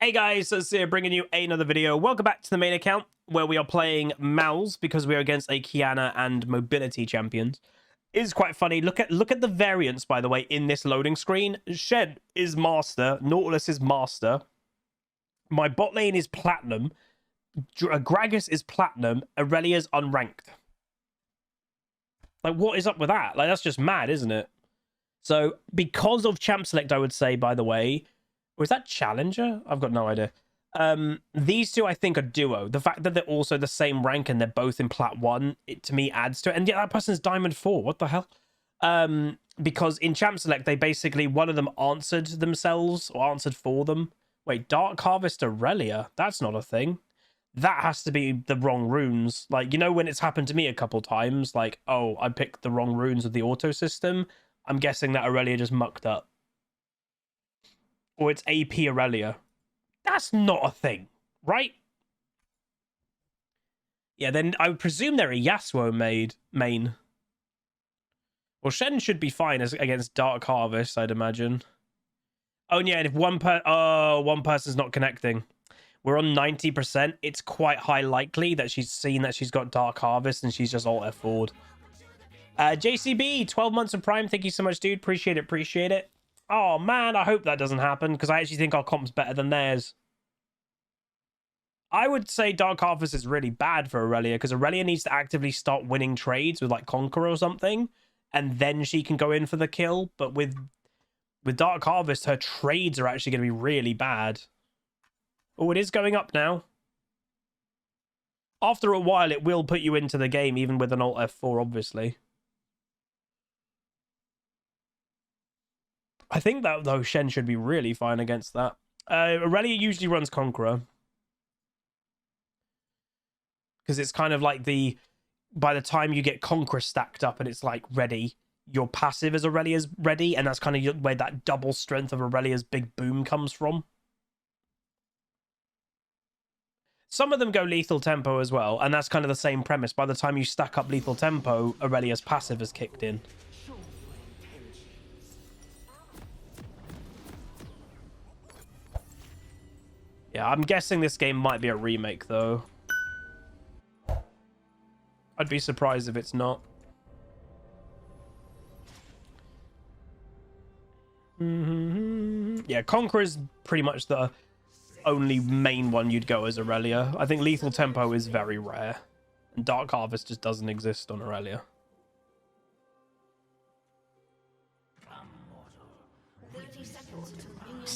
Hey guys, so here bringing you another video. Welcome back to the main account where we are playing Malz because we are against a Kiana and mobility champions. It's quite funny. Look at the variants, by the way, in this loading screen. Shed is master, Nautilus is master. My bot lane is platinum. Gragas is platinum. Aurelia's unranked. Like, what is up with that? Like, that's just mad, isn't it? So, because of champ select, I would say, by the way, was that Challenger? I've got no idea. These two, I think, are duo. The fact that they're also the same rank and they're both in Plat 1, it to me adds to it. And yeah, that person's Diamond 4. What the hell? Because in Champ Select, they basically, one of them answered themselves or answered for them. Wait, Dark Harvest Aurelia? That's not a thing. That has to be the wrong runes. Like, you know when it's happened to me a couple times? Like, oh, I picked the wrong runes of the auto system. I'm guessing that Aurelia just mucked up. Or it's AP Aurelia. That's not a thing, right? Yeah, then I would presume they're a Yasuo main. Well, Shen should be fine against Dark Harvest, I'd imagine. Oh, yeah, and if one person's not connecting. We're on 90%. It's quite high likely that she's seen that she's got Dark Harvest and she's just alt F forward. JCB, 12 months of Prime. Thank you so much, dude. Appreciate it, appreciate it. Oh, man, I hope that doesn't happen, because I actually think our comp's better than theirs. I would say Dark Harvest is really bad for Aurelia, because Aurelia needs to actively start winning trades with, like, Conqueror or something, and then she can go in for the kill. But with Dark Harvest, her trades are actually going to be really bad. Oh, it is going up now. After a while, it will put you into the game, even with an alt F4, obviously. I think that, though, Shen should be really fine against that. Aurelia usually runs Conqueror. Because it's kind of like by the time you get Conqueror stacked up and it's like ready, your passive as Aurelia's ready. And that's kind of where that double strength of Aurelia's big boom comes from. Some of them go lethal tempo as well. And that's kind of the same premise. By the time you stack up lethal tempo, Aurelia's passive has kicked in. Yeah, I'm guessing this game might be a remake, though. I'd be surprised if it's not. Yeah, Conqueror is pretty much the only main one you'd go as Aurelia. I think Lethal Tempo is very rare. And Dark Harvest just doesn't exist on Aurelia.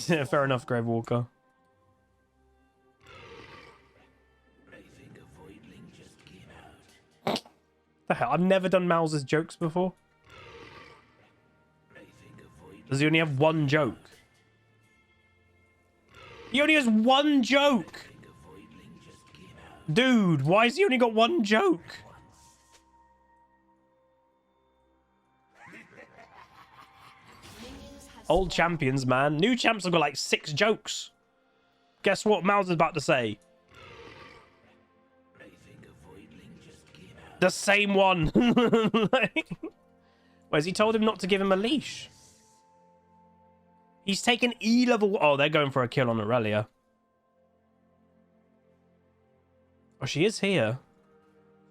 Yeah, fair enough, Gravewalker. The hell? I've never done Malz's jokes before. Does he only have one joke? He only has one joke! Dude, why has he only got one joke? Old champions, man. New champs have got like 6 jokes. Guess what Malz is about to say? The same one. Whereas he told him not to give him a leash. He's taken E level. Oh, they're going for a kill on Aurelia. Oh, she is here.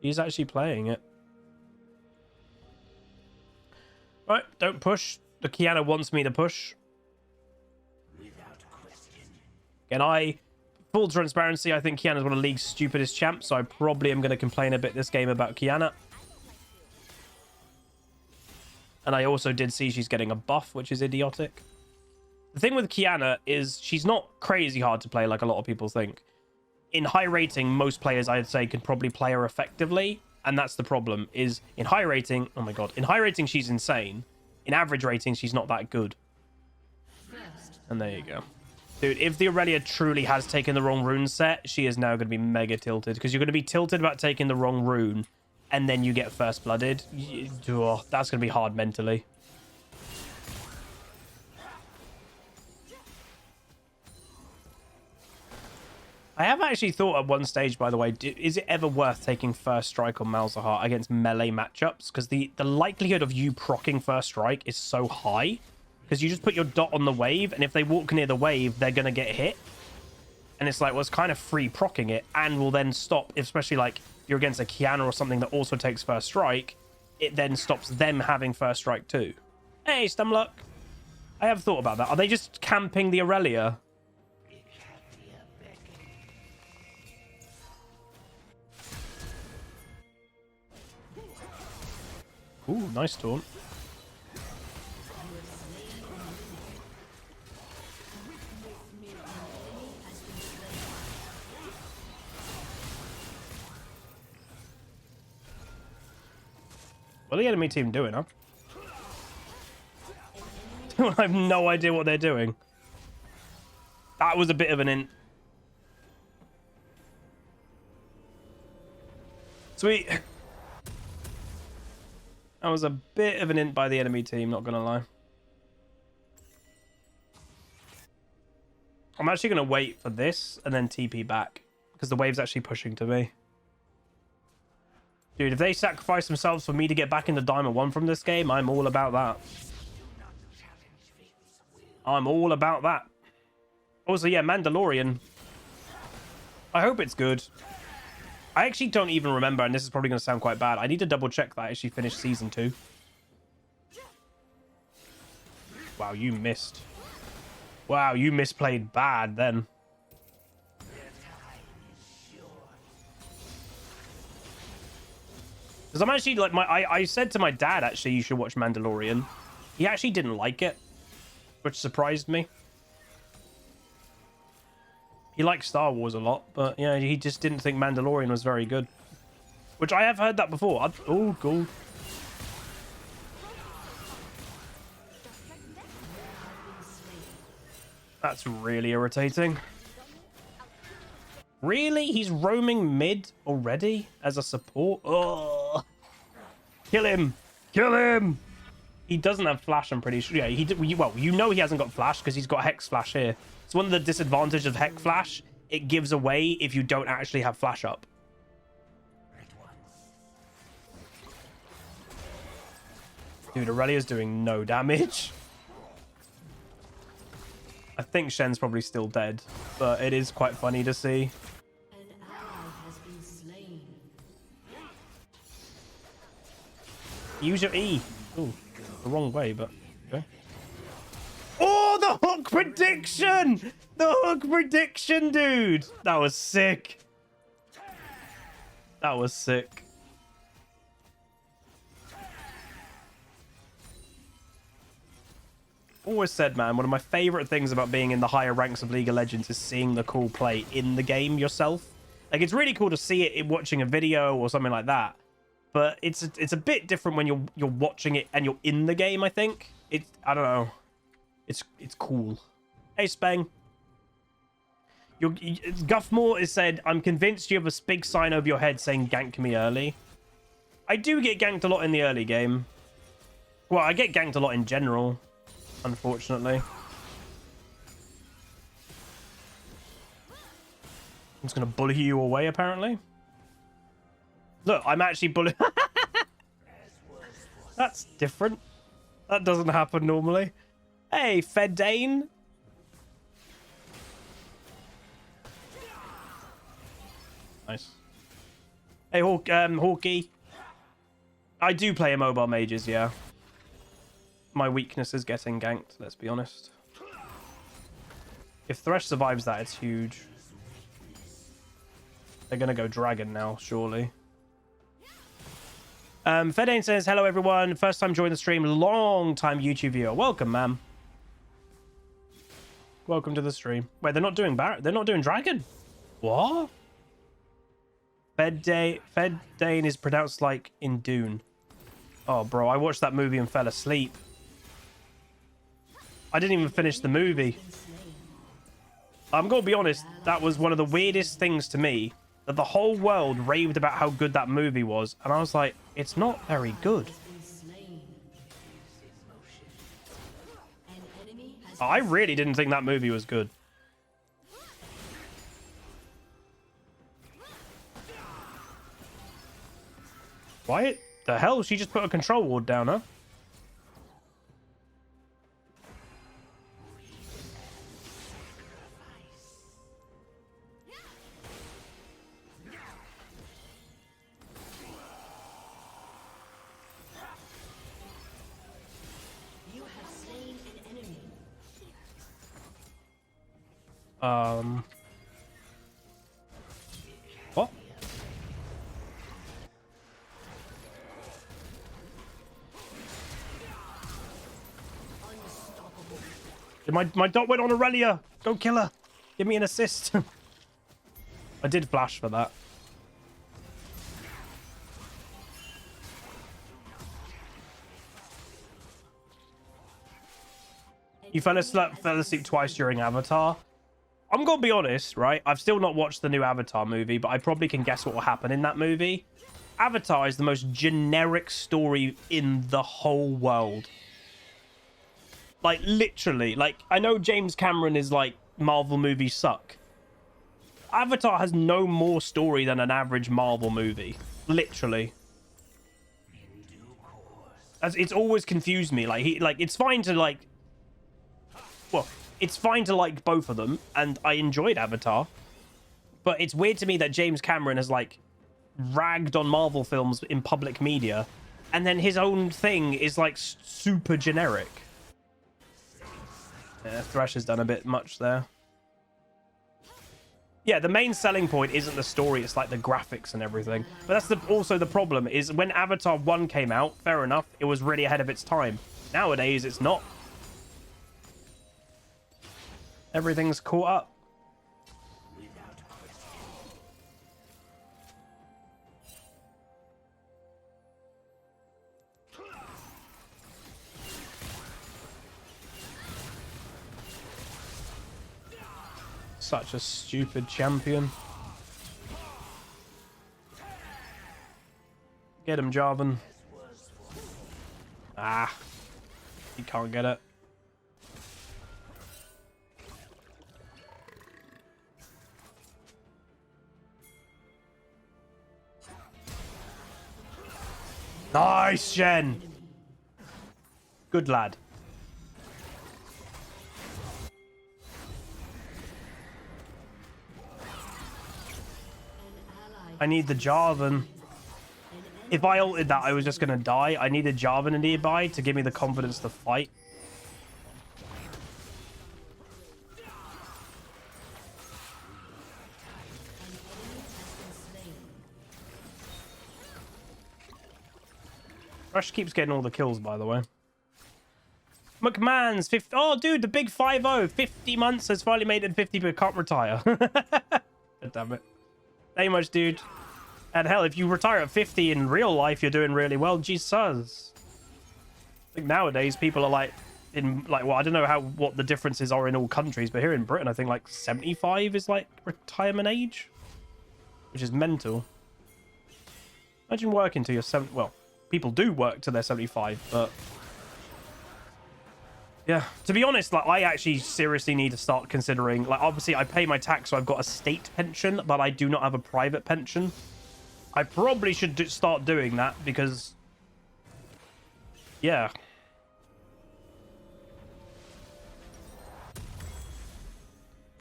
He's actually playing it. Right, don't push. The Kiana wants me to push. And full transparency, I think Kiana's one of the league's stupidest champs, so I probably am going to complain a bit this game about Kiana. And I also did see she's getting a buff, which is idiotic. The thing with Kiana is she's not crazy hard to play like a lot of people think. In high rating, most players, I'd say, can probably play her effectively. And that's the problem, is in high rating... Oh my god. In high rating, she's insane. In average rating, she's not that good. And there you go. Dude, if the Aurelia truly has taken the wrong rune set, she is now going to be mega tilted. Because you're going to be tilted about taking the wrong rune, and then you get first blooded. Oh, that's going to be hard mentally. I have actually thought at one stage, by the way, is it ever worth taking first strike on Malzahar against melee matchups? Because the likelihood of you proccing first strike is so high. Because you just put your dot on the wave, and if they walk near the wave, they're going to get hit. And it's like, well, it's kind of free procking it and will then stop, especially like you're against a Kiana or something that also takes first strike. It then stops them having first strike too. Hey, Stumluck. I have thought about that. Are they just camping the Aurelia? Ooh, nice taunt. What are the enemy team doing, huh? I have no idea what they're doing. That was a bit of an int. Sweet. That was a bit of an int by the enemy team, not gonna lie. I'm actually gonna wait for this and then TP back because the wave's actually pushing to me. Dude, if they sacrifice themselves for me to get back into Diamond 1 from this game, I'm all about that. I'm all about that. Also, yeah, Mandalorian. I hope it's good. I actually don't even remember, and this is probably going to sound quite bad. I need to double check that I actually finished season 2. Wow, you missed. Wow, you misplayed bad then. Because I'm actually like I said to my dad actually you should watch Mandalorian. He actually didn't like it, which surprised me. He likes Star Wars a lot, but yeah, he just didn't think Mandalorian was very good. Which I have heard that before. Oh, cool. That's really irritating. Really? He's roaming mid already as a support? Oh, kill him! Kill him! He doesn't have flash, I'm pretty sure. Yeah, well, you know he hasn't got flash because he's got hex flash here. It's one of the disadvantages of hex flash. It gives away if you don't actually have flash up. Dude, Aurelia's doing no damage. I think Shen's probably still dead, but it is quite funny to see. An ally has been slain. Use your E. Ooh, the wrong way, but okay. Oh, the hook prediction! The hook prediction, dude! That was sick. That was sick. Always said, man, one of my favorite things about being in the higher ranks of League of Legends is seeing the cool play in the game yourself. Like, it's really cool to see it in watching a video or something like that, but it's a bit different when you're watching it and you're in the game. I think I don't know, it's cool. Hey, Spang. Guffmore has said, I'm convinced you have a big sign over your head saying gank me early. I do get ganked a lot in the early game. Well, I get ganked a lot in general, unfortunately. I'm just going to bully you away, apparently. Look, I'm actually bullying. That's different. That doesn't happen normally. Hey, Fedane. Nice. Hey, Hawkeye. I do play mobile mages, yeah. My weakness is getting ganked, let's be honest. If Thresh survives that, it's huge. They're going to go dragon now, surely. Fedane says, hello, everyone. First time joining the stream, long time YouTube viewer. Welcome, ma'am. Welcome to the stream. Wait, they're not doing they're not doing dragon? What? Fedane is pronounced like in Dune. Oh, bro, I watched that movie and fell asleep. I didn't even finish the movie. I'm going to be honest, that was one of the weirdest things to me, that the whole world raved about how good that movie was, and I was like, it's not very good. I really didn't think that movie was good. Why the hell? She just put a control ward down, huh? What? My dot went on Aurelia. Go kill her. Give me an assist. I did flash for that. You fell asleep twice during Avatar. I'm gonna be honest, right? I've still not watched the new Avatar movie, but I probably can guess what will happen in that movie. Avatar is the most generic story in the whole world. Like, literally. Like, I know James Cameron is like, Marvel movies suck. Avatar has no more story than an average Marvel movie. Literally. As it's always confused me. Like, it's fine to like... Well, it's fine to like both of them, and I enjoyed Avatar. But it's weird to me that James Cameron has, like, ragged on Marvel films in public media, and then his own thing is, like, super generic. Yeah, Thresh has done a bit much there. Yeah, the main selling point isn't the story, it's, like, the graphics and everything. But that's also the problem, is when Avatar 1 came out, fair enough, it was really ahead of its time. Nowadays, it's not. Everything's caught up. Such a stupid champion. Get him, Jarvan. Ah. He can't get it. Nice, Shen. Good lad. I need the Jarvan. If I ulted that, I was just going to die. I needed Jarvan nearby to give me the confidence to fight. Rush keeps getting all the kills, by the way. McMahon's 50. Oh, dude, the big 5-0. 50 months has finally made it 50, but can't retire. God damn it. Thank you much, dude. And hell, if you retire at 50 in real life, you're doing really well. Jesus. I think nowadays people are like, well, I don't know what the differences are in all countries, but here in Britain, I think like 75 is like retirement age, which is mental. Imagine working till you're 70. Well, people do work till they're 75, but yeah, to be honest, like, I actually seriously need to start considering, like, obviously I pay my tax, so I've got a state pension, but I do not have a private pension. I probably should start doing that because, yeah.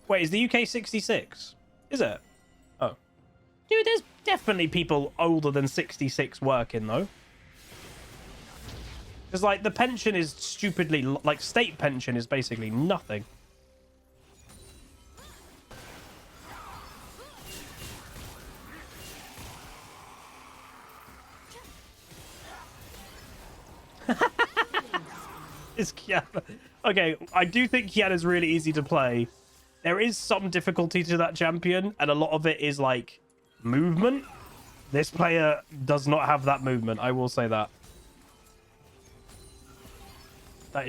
Wait, is the UK 66? Is it? Oh. Dude, there's definitely people older than 66 working, though. Because, like, the pension is stupidly... Like, state pension is basically nothing. Is Kiana... Okay, I do think Kiana's really easy to play. There is some difficulty to that champion, and a lot of it is, like, movement. This player does not have that movement, I will say that.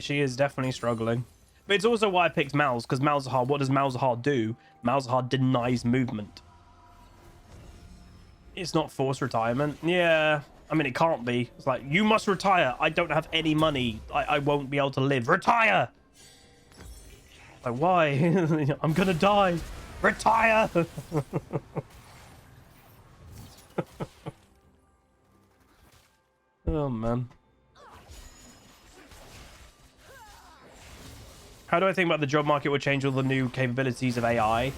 She is definitely struggling. But it's also why I picked Malz, because Malzahar, what does Malzahar do? Malzahar denies movement. It's not forced retirement. Yeah, I mean, it can't be. It's like, you must retire. I don't have any money. I won't be able to live. Retire! Like, why? I'm gonna die. Retire! Oh, man. How do I think about the job market will change all the new capabilities of AI?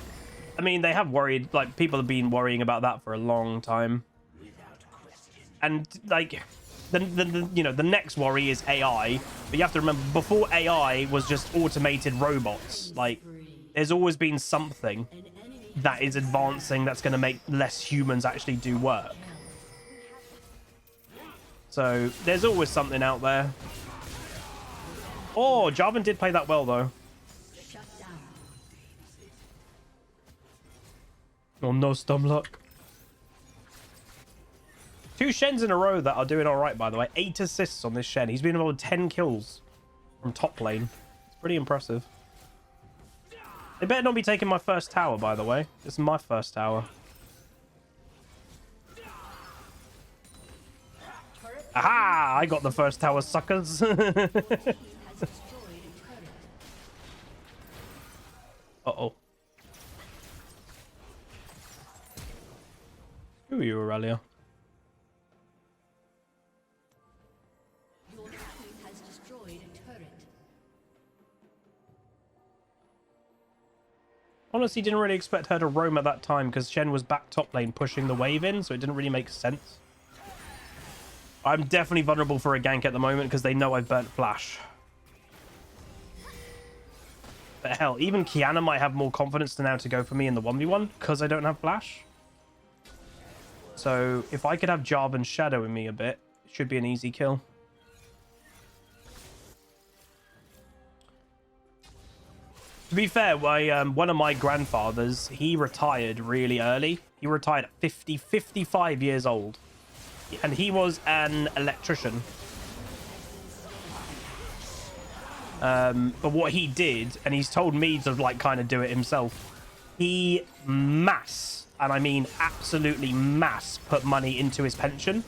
I mean, they have worried, like, people have been worrying about that for a long time. And, like, you know, the next worry is AI. But you have to remember, before AI was just automated robots. Like, There's always been something that is advancing that's going to make less humans actually do work. So there's always something out there. Oh, Jarvan did play that well, though. Oh, no Stomluck. 2 Shens in a row that are doing all right, by the way. 8 assists on this Shen. He's been involved in 10 kills from top lane. It's pretty impressive. They better not be taking my first tower, by the way. This is my first tower. Aha! I got the first tower, suckers. Uh-oh. Who are you, Aurelia? Your team has destroyed a turret. Honestly, didn't really expect her to roam at that time because Shen was back top lane pushing the wave in, so it didn't really make sense. I'm definitely vulnerable for a gank at the moment because they know I've burnt Flash. But hell, even Kiana might have more confidence now to go for me in the 1v1 because I don't have Flash. So if I could have Jarvan shadowing me a bit, it should be an easy kill. To be fair, one of my grandfathers, he retired really early. He retired at 55 years old. And he was an electrician. But what he did, and he's told me to like kind of do it himself, he mass, and I mean absolutely mass, put money into his pension.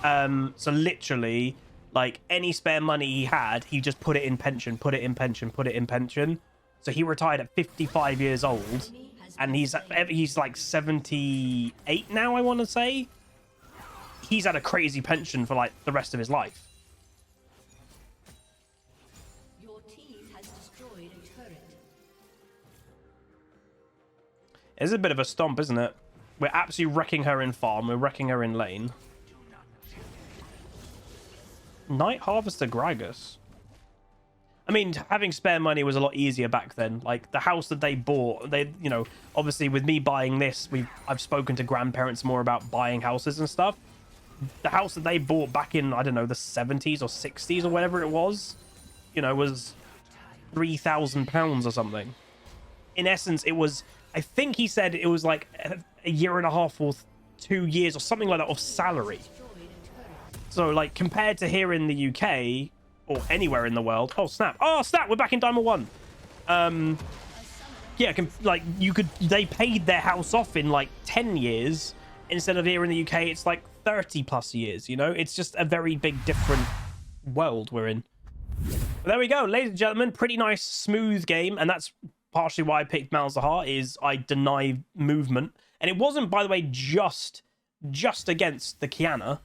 So literally, like any spare money he had, he just put it in pension, put it in pension, put it in pension. So he retired at 55 years old. And he's like 78 now, I want to say. He's had a crazy pension for like the rest of his life. Your team has destroyed a turret. It's a bit of a stomp, isn't it? We're absolutely wrecking her in farm. We're wrecking her in lane. Night Harvester Gragas. I mean, having spare money was a lot easier back then. Like, the house that they bought, they, you know, obviously with me buying this, I've spoken to grandparents more about buying houses and stuff. The house that they bought back in, I don't know, the 70s or 60s or whatever it was, you know, was £3,000 or something. In essence, it was, I think he said it was like a year and a half or 2 years or something like that of salary. So, like, compared to here in the UK... or anywhere in the world. Oh, snap. Oh, snap. We're back in Diamond 1. Yeah, like, they paid their house off in, like, 10 years. Instead of here in the UK, it's, like, 30 plus years, you know? It's just a very big, different world we're in. But there we go, ladies and gentlemen. Pretty nice, smooth game. And that's partially why I picked Malzahar, is I deny movement. And it wasn't, by the way, just against the Kiana.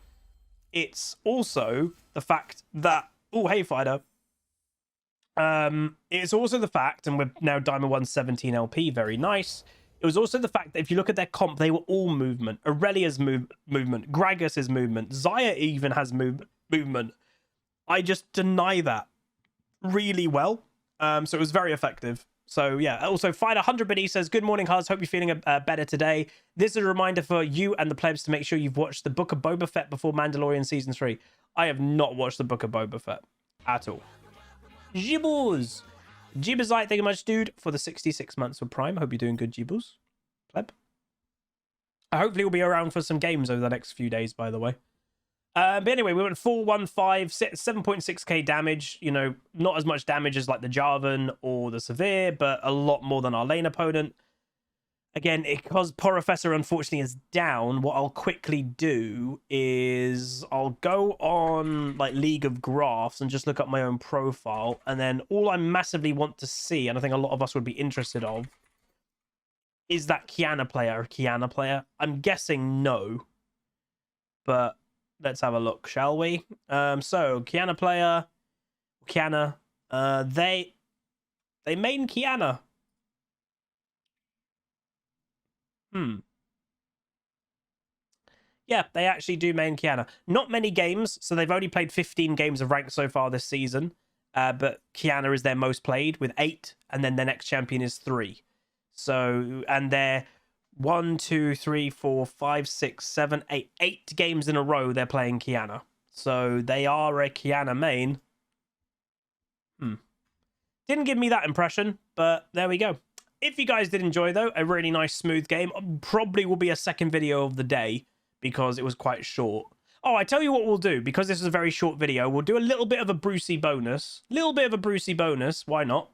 It's also the fact that... Oh, hey, Fighter. It's also the fact, and we're now Diamond 117 LP, very nice. It was also the fact that if you look at their comp, they were all movement. Aurelia's movement. Gragas' movement. Xayah even has movement. I just deny that really well. So it was very effective. So yeah, also Fighter 100 Biddy says, good morning, Huz. Hope you're feeling better today. This is a reminder for you and the plebs to make sure you've watched the Book of Boba Fett before Mandalorian Season 3. I have not watched the Book of Boba Fett at all. Jibbles. Jibbazite, thank you much, dude, for the 66 months of Prime. Hope you're doing good, Jibbles. Pleb. Hopefully we'll be around for some games over the next few days, by the way. But anyway, we went 415, 7.6k damage. You know, not as much damage as like the Jarvan or the Severe, but a lot more than our lane opponent. Again, because Professor unfortunately is down, what I'll quickly do is I'll go on like League of Graphs and just look up my own profile. And then all I massively want to see, and I think a lot of us would be interested of, is that Kiana player. I'm guessing no. But let's have a look, shall we? So Kiana player, Kiana, they main Kiana. Yeah, they actually do main Kiana. Not many games, so they've only played 15 games of ranked so far this season. but Kiana is their most played with 8, and then their next champion is 3. So, and they're 1, 2, 3, 4, 5, 6, 7, 8. 8 games in a row they're playing Kiana. So they are a Kiana main. Didn't give me that impression, but there we go. If you guys did enjoy, though, a really nice, smooth game, probably will be a second video of the day because it was quite short. Oh, I tell you what we'll do, because this is a very short video, we'll do a little bit of a Brucey bonus. Why not?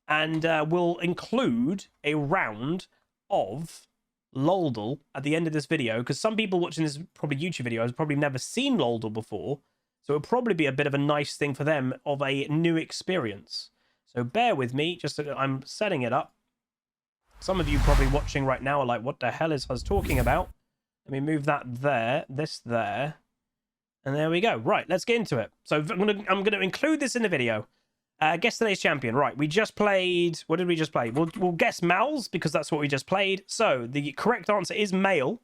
And we'll include a round of Loldele at the end of this video, because some people watching this probably YouTube video has probably never seen Loldele before, so it'll probably be a bit of a nice thing for them of a new experience. So bear with me, just so I'm setting it up. Some of you probably watching right now are like, what the hell is Huz talking about? Let me move that there, this there, and there we go. Right, let's get into it. So I'm gonna include this in the video. Guess today's champion. Right, we just played... What did we just play? We'll guess Malz, because that's what we just played. So, the correct answer is male.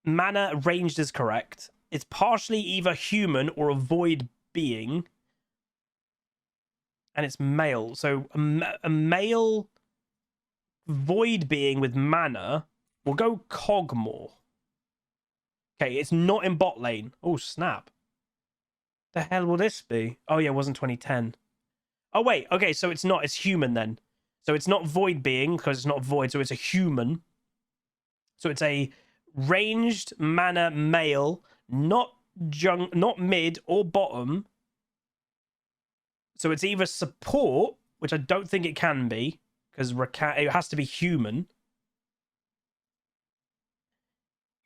Mana ranged is correct. It's partially either human or a void being. And it's male. So, a male void being with mana will go Cogmore. Okay, it's not in bot lane. Oh, snap. The hell will this be? Oh, yeah, it wasn't 2010. Oh, wait. Okay, so it's not. It's human, then. So it's not void being, because it's not void, so it's a human. So it's a ranged mana male, not mid or bottom. So it's either support, which I don't think it can be, because it has to be human.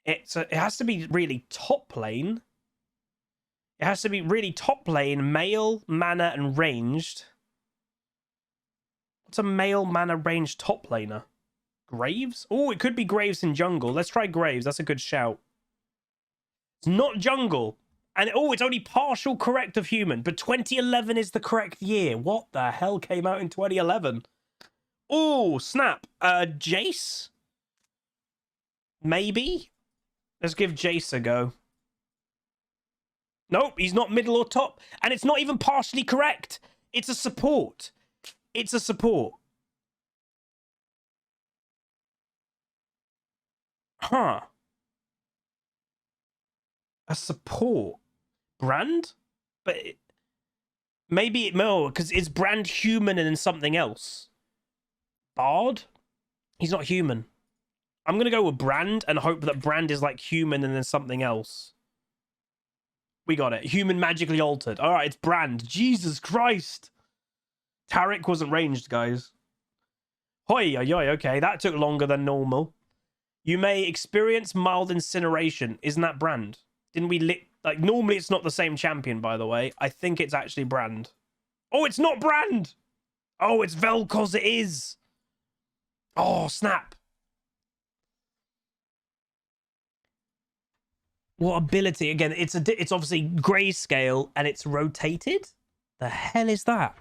It has to be really top lane. It has to be really top lane, male, mana, and ranged. What's a male, mana, ranged top laner? Graves? Oh, it could be Graves in jungle. Let's try Graves. That's a good shout. It's not jungle. And, oh, it's only partial correct of human. But 2011 is the correct year. What the hell came out in 2011? Oh, snap. Jace? Maybe? Let's give Jace a go. Nope, he's not middle or top. And it's not even partially correct. It's a support. It's a support. Huh. A support. Brand? But maybe no, because it's Brand human and then something else. Bard? He's not human. I'm going to go with Brand and hope that Brand is like human and then something else. We got it. Human magically altered. All right, it's Brand. Jesus Christ. Taric wasn't ranged, guys. Hoi, okay. That took longer than normal. You may experience mild incineration. Isn't that Brand? Didn't we like, normally it's not the same champion, by the way. I think it's actually Brand. Oh, it's not Brand. Oh, it's Vel'Koz. It is. Oh, snap. What ability? Again, it's obviously grayscale and it's rotated. The hell is that?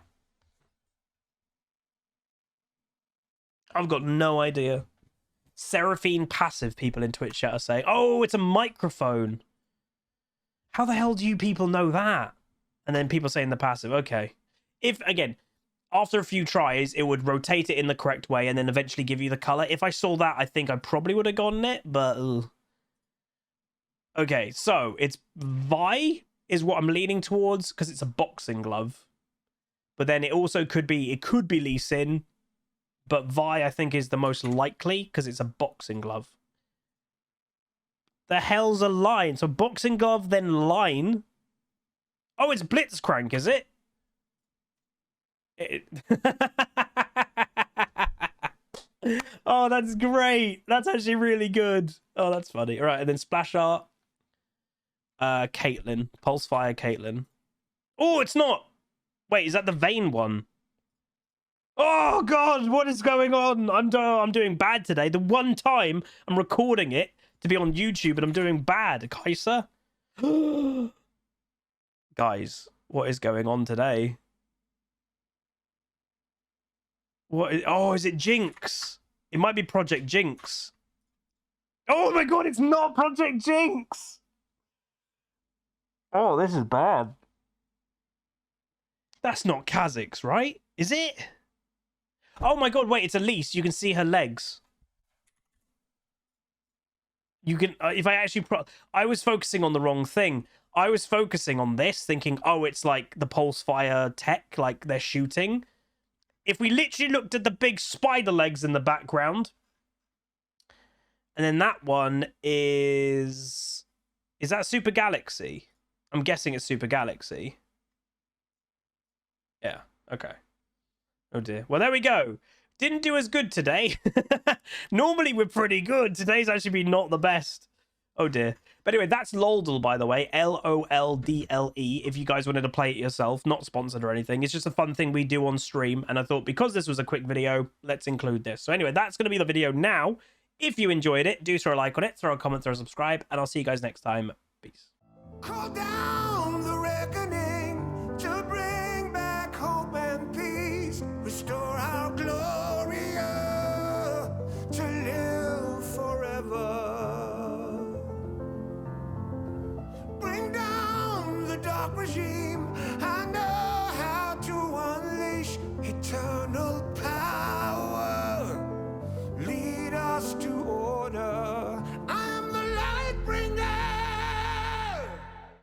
I've got no idea. Seraphine passive, people in Twitch chat are saying. Oh, it's a microphone. How the hell do you people know that? And then people saying the passive. Okay. If, again, after a few tries, it would rotate it in the correct way and then eventually give you the color. If I saw that, I think I probably would have gotten it, but... Okay, so it's Vi is what I'm leaning towards because it's a boxing glove. But then it also could be Lee Sin. But Vi, I think, is the most likely because it's a boxing glove. The hell's a line? So boxing glove, then line. Oh, it's Blitzcrank, is it? Oh, that's great. That's actually really good. Oh, that's funny. All right, and then Splash Art. Caitlyn. Pulsefire Caitlyn. Oh, it's not. Wait, is that the Vayne one? Oh, God, what is going on? I'm doing bad today. The one time I'm recording it to be on YouTube and I'm doing bad. Kaiser? Guys, what is going on today? Is it Jinx? It might be Project Jinx. Oh, my God, it's not Project Jinx. Oh, this is bad. That's not Kha'Zix, right? Is it? Oh my god, wait, it's Elise. You can see her legs. You can, if I actually, I was focusing on the wrong thing. I was focusing on this, thinking, oh, it's like the pulse fire tech, like they're shooting. If we literally looked at the big spider legs in the background, and then that one is that Super Galaxy? I'm guessing it's Super Galaxy. Yeah, okay. Oh dear. Well, there we go. Didn't do as good today. Normally we're pretty good. Today's actually been not the best. Oh dear. But anyway, that's Loldele, by the way. Loldle. If you guys wanted to play it yourself. Not sponsored or anything. It's just a fun thing we do on stream. And I thought because this was a quick video, let's include this. So anyway, that's going to be the video now. If you enjoyed it, do throw a like on it, throw a comment, throw a subscribe. And I'll see you guys next time. Peace. Crawl down the